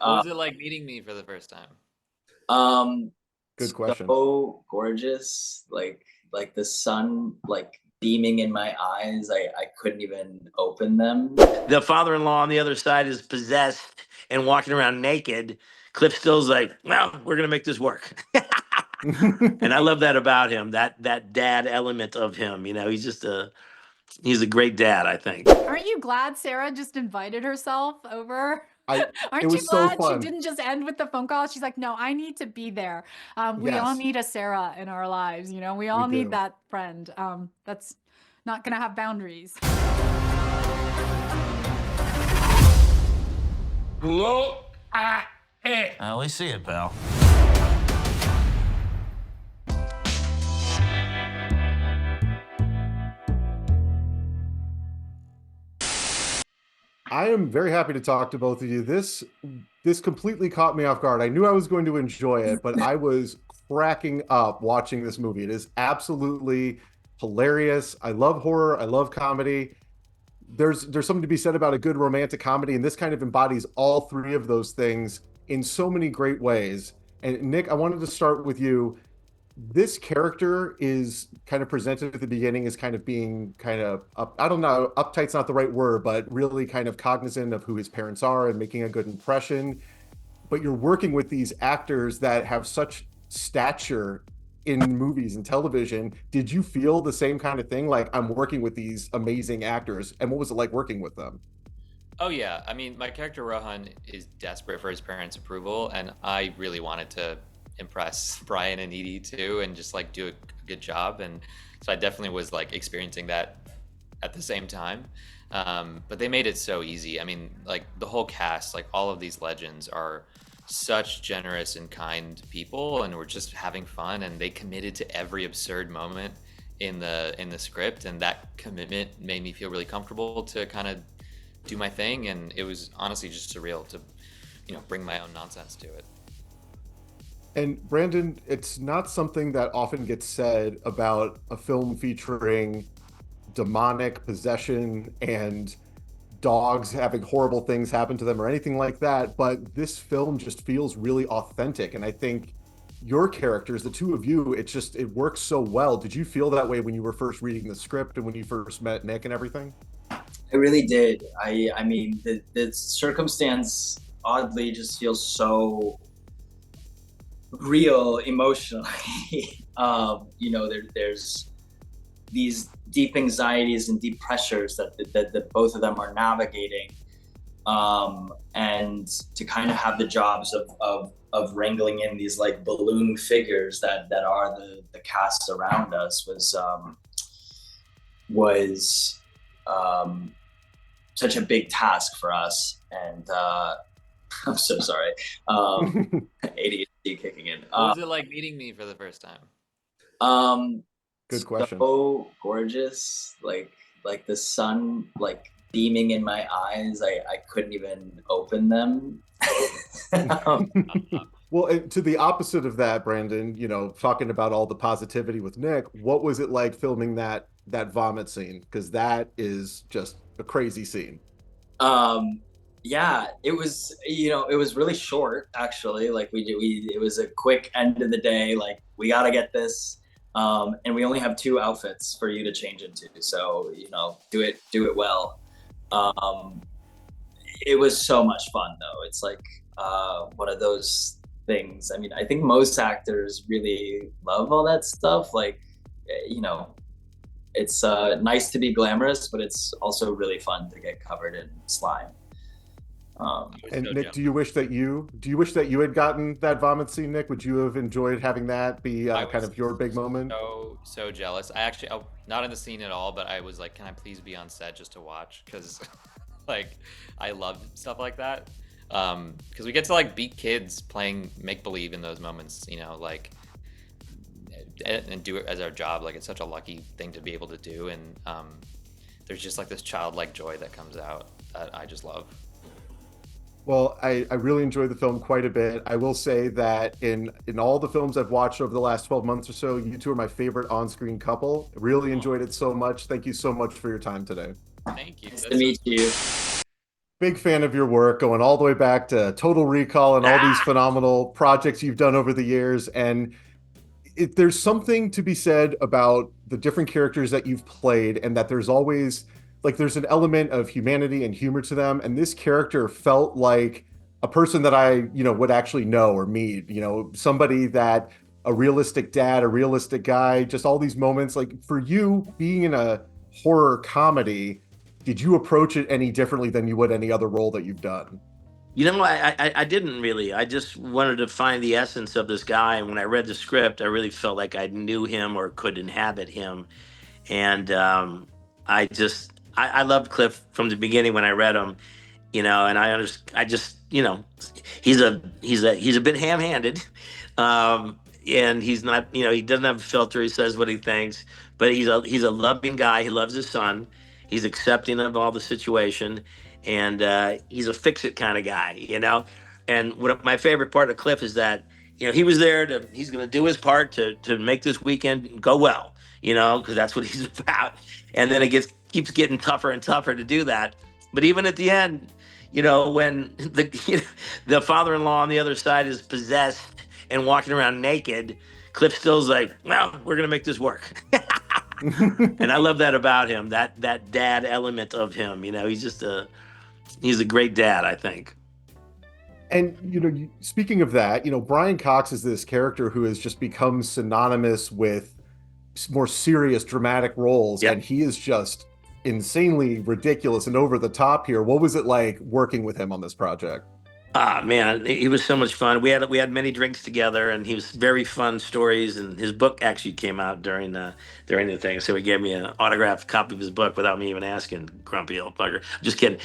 What was it like meeting me for the first time? Um, Good question. so gorgeous, like the sun, like beaming in my eyes. I couldn't even open them. The father-in-law on the other side is possessed and walking around naked. Cliff Still's like, well, we're gonna make this work. And I love that about him, that dad element of him. He's a great dad, I think. Aren't you glad Sarah just invited herself over? It Aren't you was so glad she fun. didn't just end with the phone call? She's like, no, I need to be there. We all Yes. need a Sarah in our lives. We all do. need that friend. That's not going to have boundaries. Look at it. We see it, pal. I am very happy to talk to both of you. This completely caught me off guard. I knew I was going to enjoy it, but I was cracking up watching this movie. It is absolutely hilarious. I love horror. I love comedy. There's something to be said about a good romantic comedy, and this kind of embodies all three of those things in so many great ways. And Nik, I wanted to start with you. This character is kind of presented at the beginning as kind of being kind of I don't know, uptight's not the right word, but really kind of cognizant of who his parents are and making a good impression. But you're working with these actors that have such stature in movies and television. Did you feel the same kind of thing? Like, I'm working with these amazing actors, and what was it like working with them? Oh yeah, I mean, my character Rohan is desperate for his parents' approval, and I really wanted to impress Brian and Edie too, and just like do a good job. And so I definitely was like experiencing that at the same time. But they made it so easy. I mean, like the whole cast, like all of these legends are such generous and kind people, and we're just having fun, and they committed to every absurd moment in the script, and that commitment made me feel really comfortable to kind of do my thing. And it was honestly just surreal to bring my own nonsense to it. And Brandon, it's not something that often gets said about a film featuring demonic possession and dogs having horrible things happen to them or anything like that, but this film just feels really authentic. And I think your characters, the two of you, it works so well. Did you feel that way when you were first reading the script and when you first met Nik and everything? I really did. I mean, the circumstance oddly just feels so real emotionally. There's these deep anxieties and deep pressures that both of them are navigating, and to kind of have the jobs of wrangling in these like balloon figures that are the cast around us was such a big task for us. And I'm so sorry. ADHD kicking in. What was it like meeting me for the first time? Good question. So gorgeous, like the sun, like beaming in my eyes. I couldn't even open them. Well, and to the opposite of that, Brandon, talking about all the positivity with Nik, what was it like filming that vomit scene? Because that is just a crazy scene. Yeah, it was really short actually. Like it was a quick end of the day. Like, we got to get this. And we only have 2 outfits for you to change into. So, do it well. It was so much fun though. It's like, one of those things. I mean, I think most actors really love all that stuff. Like, it's nice to be glamorous, but it's also really fun to get covered in slime. And Nik, do you wish that you had gotten that vomit scene, Nik? Would you have enjoyed having that be kind of your big moment? So jealous. I not in the scene at all, but I was like, can I please be on set just to watch? Because like, I love stuff like that. Because we get to like beat kids playing make believe in those moments, like, and do it as our job. Like, it's such a lucky thing to be able to do. And there's just like this childlike joy that comes out that I just love. Well, I really enjoyed the film quite a bit. I will say that in all the films I've watched over the last 12 months or so, you two are my favorite on-screen couple. Really enjoyed it so much. Thank you so much for your time today. Thank you. Nice to meet you. Big fan of your work, going all the way back to Total Recall and all these Ah! phenomenal projects you've done over the years. And there's something to be said about the different characters that you've played, and that there's always like there's an element of humanity and humor to them. And this character felt like a person that I would actually know or meet, somebody that a realistic dad, a realistic guy, just all these moments. Like for you being in a horror comedy, did you approach it any differently than you would any other role that you've done? I didn't really. I just wanted to find the essence of this guy. And when I read the script, I really felt like I knew him or could inhabit him. And I loved Cliff from the beginning when I read him, and I just, he's a bit ham-handed, and he's not, he doesn't have a filter. He says what he thinks, but he's a loving guy. He loves his son. He's accepting of all the situation, and he's a fix-it kind of guy. And what my favorite part of Cliff is that he was there to he's going to do his part to make this weekend go well, because that's what he's about. And then it keeps getting tougher and tougher to do that. But even at the end, when the father-in-law on the other side is possessed and walking around naked, Cliff Still's like, well, we're gonna make this work. And I love that about him, that dad element of him. He's a great dad, I think. And speaking of that, Brian Cox is this character who has just become synonymous with more serious, dramatic roles, Yeah. and he is just insanely ridiculous and over the top here. What was it like working with him on this project? Ah, man, he was so much fun. We had many drinks together, and he was very fun stories. And his book actually came out during the thing, so he gave me an autographed copy of his book without me even asking. Grumpy old bugger. Just kidding.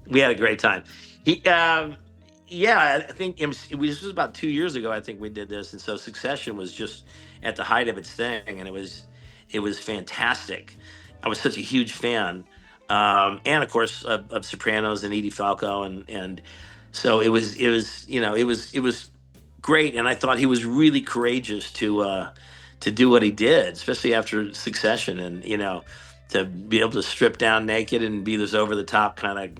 We had a great time. He, yeah, I think this was about 2 years ago. I think we did this, and so Succession was just at the height of its thing, and it was fantastic. I was such a huge fan, and of course of Sopranos and Edie Falco, and so it was great, and I thought he was really courageous to do what he did, especially after Succession, and to be able to strip down naked and be this over the top kind of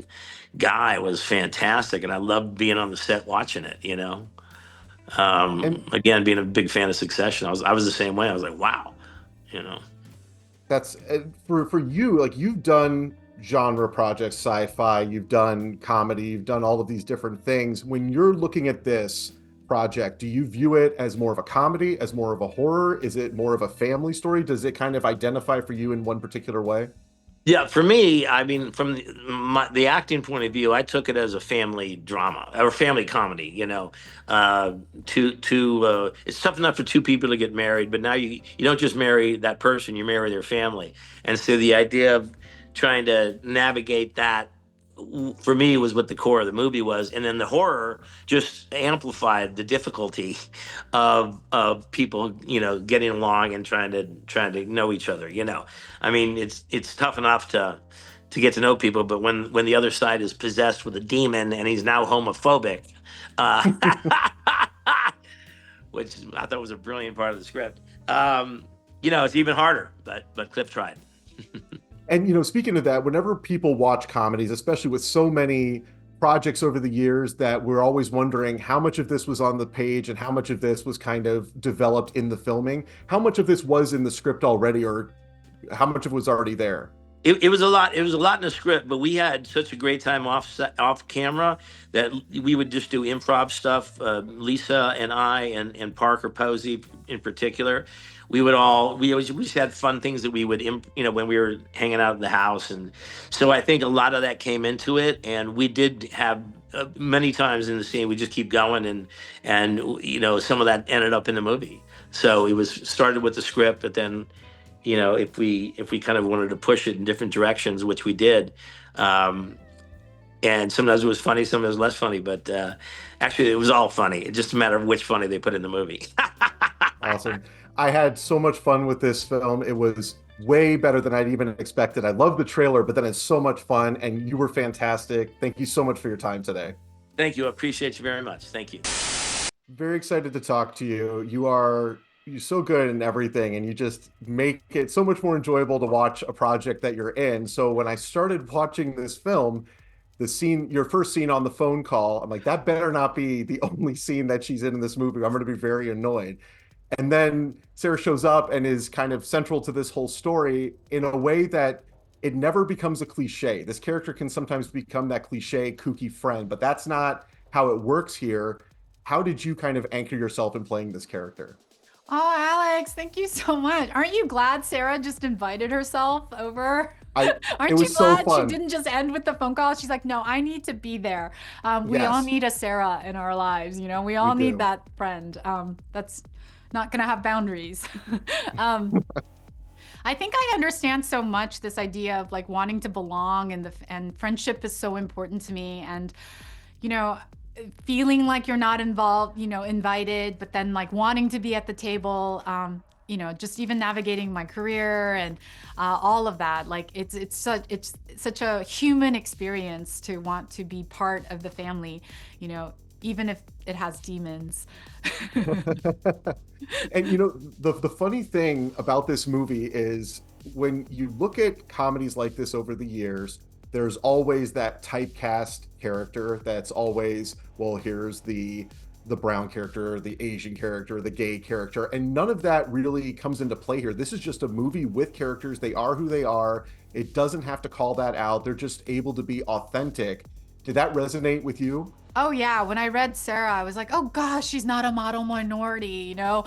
guy was fantastic, and I loved being on the set watching it. And Again, being a big fan of Succession, I was the same way. I was like, wow, you know. that's for you, like you've done genre projects, sci-fi, you've done comedy, you've done all of these different things. When you're looking at this project, do you view it as more of a comedy, as more of a horror? Is it more of a family story? Does it kind of identify for you in one particular way? Yeah, for me, I mean, from the acting point of view, I took it as a family drama or family comedy. It's tough enough for two people to get married, but now you don't just marry that person, you marry their family. And so the idea of trying to navigate that for me was what the core of the movie was, and then the horror just amplified the difficulty of people getting along and trying to know each other. I mean, it's tough enough to get to know people, but when the other side is possessed with a demon and he's now homophobic, uh, which I thought was a brilliant part of the script. It's even harder, but Cliff tried. And speaking of that, whenever people watch comedies, especially with so many projects over the years, that we're always wondering how much of this was on the page and how much of this was kind of developed in the filming. How much of this was in the script already, or how much of it was already there? It was a lot. It was a lot in the script, but we had such a great time off camera that we would just do improv stuff. Lisa and I and Parker Posey in particular, we just had fun things that we would when we were hanging out in the house, and so I think a lot of that came into it. And we did have many times in the scene we just keep going, and some of that ended up in the movie. So it was started with the script, but then if we kind of wanted to push it in different directions, which we did. And sometimes it was funny, sometimes it was less funny, but actually it was all funny. It's just a matter of which funny they put in the movie. Awesome. I had so much fun with this film. It was way better than I'd even expected. I love the trailer, but then it's so much fun, and you were fantastic. Thank you so much for your time today. Thank you. I appreciate you very much. Thank you. Very excited to talk to you. You're so good in everything, and you just make it so much more enjoyable to watch a project that you're in. So when I started watching this film, the scene, your first scene on the phone call, I'm like, that better not be the only scene that she's in this movie. I'm going to be very annoyed. And then Sarah shows up and is kind of central to this whole story in a way that it never becomes a cliche. This character can sometimes become that cliche, kooky friend, but that's not how it works here. How did you kind of anchor yourself in playing this character? Oh, Alex, thank you so much. Aren't you glad Sarah just invited herself over? I It Aren't you was so glad she fun. didn't just end with the phone call? She's like, no, I need to be there. We all Yes, need a Sarah in our lives. You know, we we all need do. that friend. That's not going to have boundaries. um, I think I understand so much this idea of like wanting to belong, and friendship is so important to me. And you know, feeling like you're not involved, invited, but then like wanting to be at the table. Just even navigating my career and all of that. Like it's such a human experience to want to be part of the family. Even if it has demons. And the funny thing about this movie is when you look at comedies like this over the years, there's always that typecast character that's always, well, here's the brown character, the Asian character, the gay character, and none of that really comes into play here. This is just a movie with characters. They are who they are. It doesn't have to call that out. They're just able to be authentic. Did that resonate with you? Oh yeah, when I read Sarah, I was like, oh gosh, she's not a model minority. Um,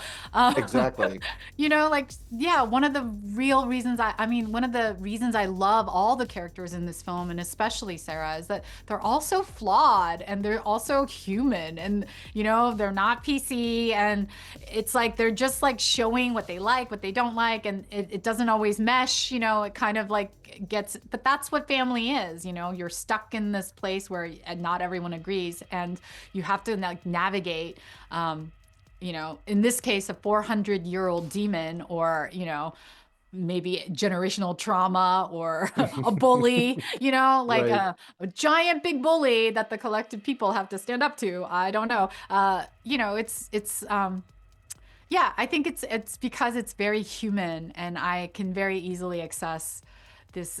Exactly. like yeah, one of the real reasons one of the reasons I love all the characters in this film, and especially Sarah, is that they're also flawed and they're also human, and they're not PC, and it's like they're just like showing what they like, what they don't like, and it doesn't always mesh. It kind of like gets, but that's what family is. You're stuck in this place where not everyone agrees, and you have to like navigate in this case a 400-year-old demon, or maybe generational trauma, or a bully, like Right. a giant big bully that the collective people have to stand up to. I don't know. It's yeah, I think it's because it's very human, and I can very easily access this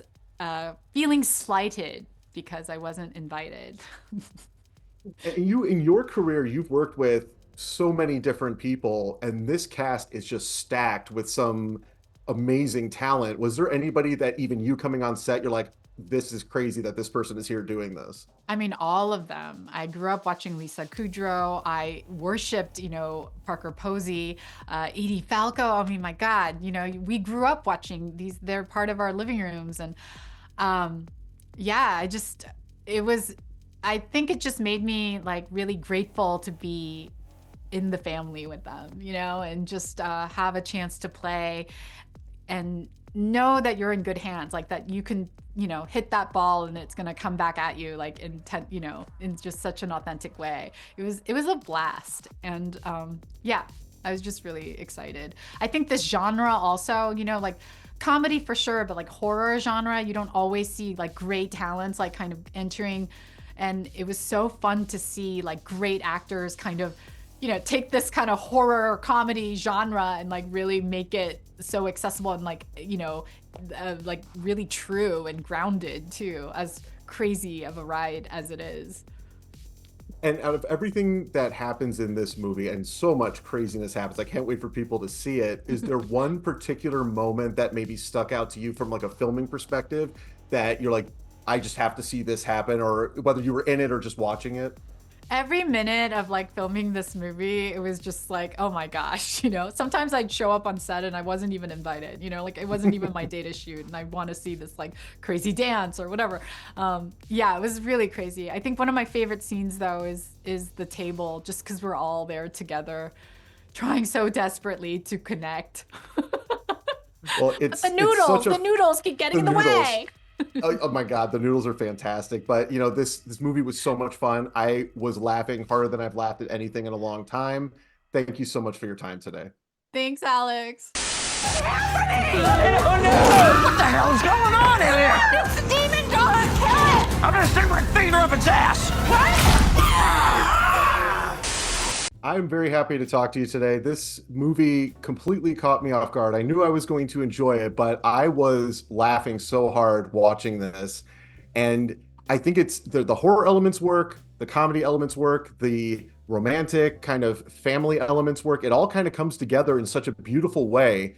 feeling slighted because I wasn't invited. And you, in your career, you've worked with so many different people, and this cast is just stacked with some amazing talent. Was there anybody that even you coming on set, you're like, this is crazy that this person is here doing this? I mean, all of them. I grew up watching Lisa Kudrow. I worshipped, Parker Posey, Edie Falco. I mean, my God, we grew up watching these. They're part of our living rooms, and yeah, it was. I think it just made me like really grateful to be in the family with them, and just have a chance to play and know that you're in good hands, like that you can, hit that ball and it's going to come back at you like in just such an authentic way. It was a blast. And yeah, I was just really excited. I think this genre also, like comedy for sure, but like horror genre, you don't always see like great talents like kind of entering. And it was so fun to see like great actors kind of take this kind of horror comedy genre and like really make it so accessible and like like really true and grounded too, as crazy of a ride as it is. And out of everything that happens in this movie, and so much craziness happens, I can't wait for people to see it. Is there one particular moment that maybe stuck out to you from like a filming perspective that you're like, I just have to see this happen, or whether you were in it or just watching it? Every minute of like filming this movie, it was just like, oh my gosh, sometimes I'd show up on set and I wasn't even invited, like it wasn't even my day to shoot, and I want to see this like crazy dance or whatever. Yeah, it was really crazy. I think one of my favorite scenes though is the table, just because we're all there together trying so desperately to connect. Well, But the it's noodles, such a the noodles keep getting the in the noodles. way. Oh my God, the noodles are fantastic. But this movie was so much fun. I was laughing harder than I've laughed at anything in a long time. Thank you so much for your time today. Thanks, Alex. Oh no! What the hell is going on in here? It's the demon dog! Kill it! I'm gonna stick my finger up its ass! I'm very happy to talk to you today. This movie completely caught me off guard. I knew I was going to enjoy it, but I was laughing so hard watching this. And I think it's the horror elements work, the comedy elements work, the romantic kind of family elements work. It all kind of comes together in such a beautiful way.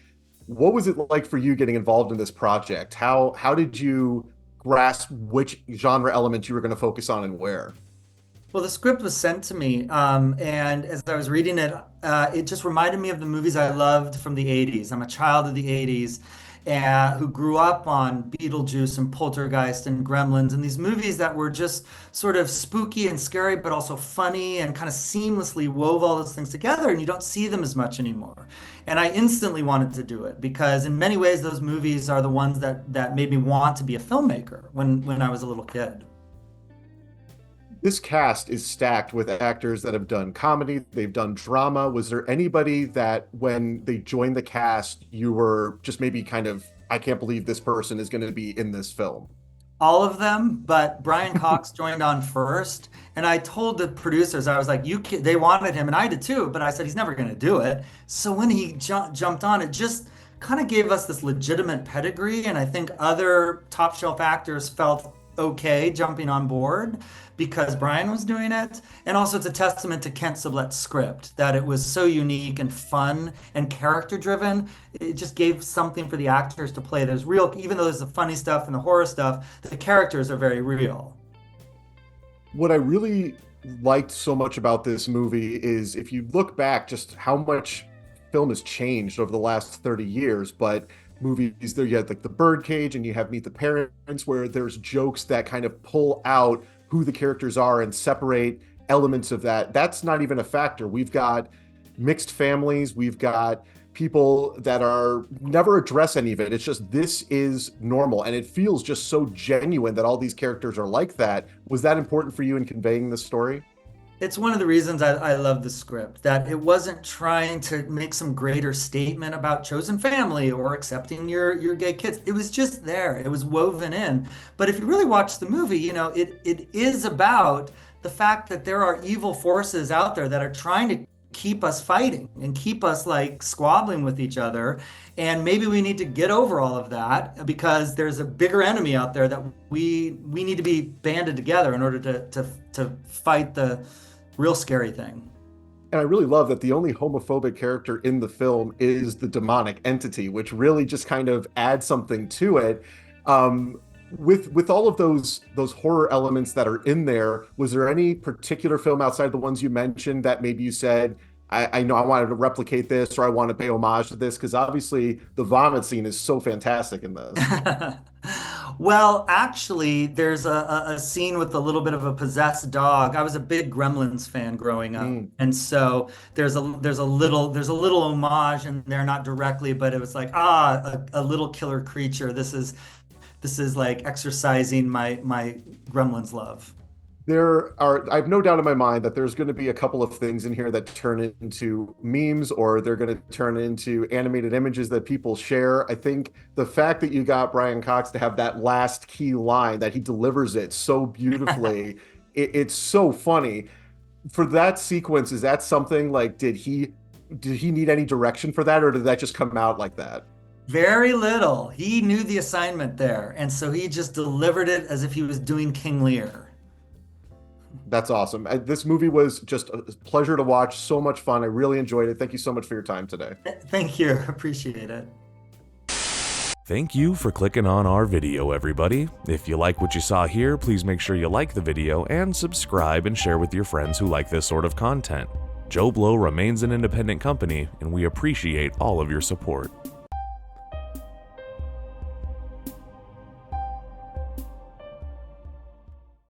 What was it like for you getting involved in this project? How did you grasp which genre elements you were going to focus on and where? Well, the script was sent to me, and as I was reading it, it just reminded me of the movies I loved from the 80s. I'm a child of the 80s, who grew up on Beetlejuice and Poltergeist and Gremlins, and these movies that were just sort of spooky and scary, but also funny and kind of seamlessly wove all those things together, and you don't see them as much anymore. And I instantly wanted to do it because in many ways, those movies are the ones that made me want to be a filmmaker when I was a little kid. This cast is stacked with actors that have done comedy, they've done drama. Was there anybody that when they joined the cast, you were just maybe kind of, I can't believe this person is going to be in this film? All of them, but Brian Cox joined on first. And I told the producers, I was like, they wanted him, and I did too, but I said, he's never going to do it. So when he jumped on, it just kind of gave us this legitimate pedigree. And I think other top shelf actors felt okay jumping on board because Brian was doing it. And also it's a testament to Kent Sublette's script, that it was so unique and fun and character driven. It just gave something for the actors to play. There's real, even though there's the funny stuff and the horror stuff, the characters are very real. What I really liked so much about this movie is if you look back just how much film has changed over the last 30 years, but movies there, you had like The Birdcage and you have Meet the Parents, where there's jokes that kind of pull out who the characters are and separate elements of that. That's not even a factor. We've got mixed families, we've got people that are never address any of it. It's just, this is normal, and it feels just so genuine that all these characters are like that. Was that important for you in conveying the story? It's one of the reasons I love the script, that it wasn't trying to make some greater statement about chosen family or accepting your gay kids. It was just there. It was woven in. But if you really watch the movie, you know, it is about the fact that there are evil forces out there that are trying to keep us fighting and keep us like squabbling with each other. And maybe we need to get over all of that because there's a bigger enemy out there that we need to be banded together in order to fight the real scary thing. And I really love that the only homophobic character in the film is the demonic entity, which really just kind of adds something to it. With all of those horror elements that are in there, was there any particular film outside the ones you mentioned that maybe you said, I know I wanted to replicate this, or I want to pay homage to this? Because obviously the vomit scene is so fantastic in this. Well, actually, there's a scene with a little bit of a possessed dog. I was a big Gremlins fan growing up, and so there's a little homage in there, not directly, but it was like a little killer creature. This is like exercising my Gremlins love. I have no doubt in my mind that there's going to be a couple of things in here that turn into memes, or they're going to turn into animated images that people share. I think the fact that you got Brian Cox to have that last key line, that he delivers it so beautifully, it's so funny. For that sequence, is that something like, did he need any direction for that, or did that just come out like that? Very little. He knew the assignment there, and so he just delivered it as if he was doing King Lear. That's awesome. This movie was just a pleasure to watch. So much fun. I really enjoyed it. Thank you so much for your time today. Thank you. Appreciate it. Thank you for clicking on our video, everybody. If you like what you saw here, please make sure you like the video and subscribe and share with your friends who like this sort of content. JoBlo remains an independent company, and we appreciate all of your support.